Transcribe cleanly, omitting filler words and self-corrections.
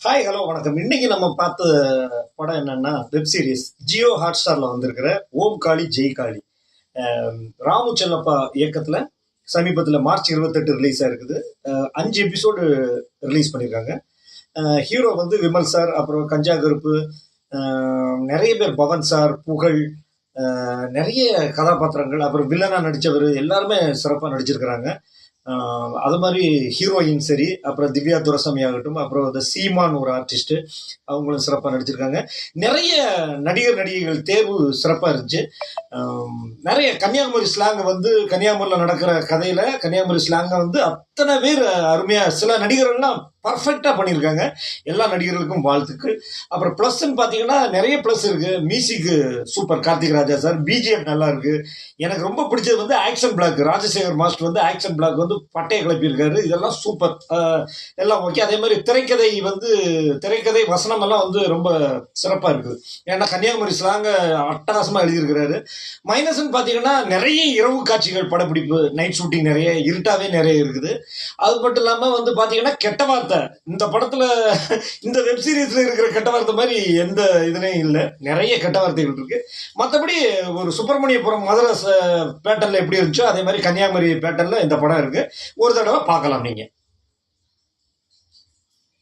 Hi hello வணக்கம். இன்னைக்கு நம்ம பார்த்த படம் என்னன்னா வெப் சீரிஸ் ஜியோ ஹாட் ஸ்டார்ல வந்திருக்கிற ஓம் காளி ஜெய் காளி. ராமு செல்லப்பா இயக்கத்துல சமீபத்தில் மார்ச் 28 ரிலீஸ் ஆயிருக்குது. 5 எபிசோடு ரிலீஸ் பண்ணியிருக்காங்க. ஹீரோ வந்து விமல் சார், அப்புறம் கஞ்சா கருப்பு, நிறைய பேர், பவன் சார், புகழ், நிறைய கதாபாத்திரங்கள், அப்புறம் வில்லனா நடித்தவர் எல்லாருமே சிறப்பாக நடிச்சிருக்கிறாங்க. அது மாதிரி ஹீரோயின் சரி, அப்புறம் திவ்யா துரசாமி ஆகட்டும், அப்புறம் இந்த சீமான் ஒரு ஆர்டிஸ்ட், அவங்களும் சிறப்பாக நடிச்சிருக்காங்க. நிறைய நடிகர் நடிகைகள் தேர்வு சிறப்பாக இருந்துச்சு. நிறைய கன்னியாகுமரி ஸ்லாங் வந்து கன்னியாகுமரியில் நடக்கிற கதையில கன்னியாகுமரி ஸ்லாங்கை வந்து அத்தனை பேர் அருமையாக, சில நடிகர்கள்லாம் பர்ஃபெக்டாக பண்ணியிருக்காங்க. எல்லா நடிகர்களுக்கும் வாழ்த்துக்கள். அப்புறம் ப்ளஸ்ன்னு பார்த்தீங்கன்னா நிறைய ப்ளஸ் இருக்கு. மியூசிக்கு சூப்பர், கார்த்திக் ராஜா சார். பிஜிஎம் நல்லா இருக்கு. எனக்கு ரொம்ப பிடிச்சது வந்து ஆக்ஷன் பிளாக், ராஜசேகர் மாஸ்டர் வந்து ஆக்ஷன் பிளாக் வந்து பட்டையை கிளப்பியிருக்காரு. இதெல்லாம் சூப்பர், எல்லாம் ஓகே. அதே மாதிரி திரைக்கதை வசனம் எல்லாம் வந்து ரொம்ப சிறப்பாக இருக்குது. ஏன்னா கன்னியாகுமரி ஸ்லாங்க அட்டகாசமாக எழுதியிருக்கிறாரு. மைனஸ்ன்னு பார்த்தீங்கன்னா நிறைய இரவு காட்சிகள், படப்பிடிப்பு, நைட் ஷூட்டிங் நிறைய, இருட்டாவே நிறைய இருக்குது. அது மட்டும் இல்லாமல் வந்து பார்த்தீங்கன்னா கெட்ட வார்த்தை இந்த படத்துல, இந்த வெப் சீரிஸ்ல இருக்கிற கெட்ட வார்த்தை மாதிரி எந்த இதுலயும் இல்லை. நிறைய கெட்ட வார்த்தைகள் இருக்கு. மற்றபடி ஒரு சுப்பிரமணியபுரம் மதுரை பேட்டர்ல எப்படி இருந்துச்சோ அதே மாதிரி கன்னியாகுமரி பேட்டர்ல இந்த படம் இருக்கு. ஒரு தடவை பார்க்கலாம் நீங்க.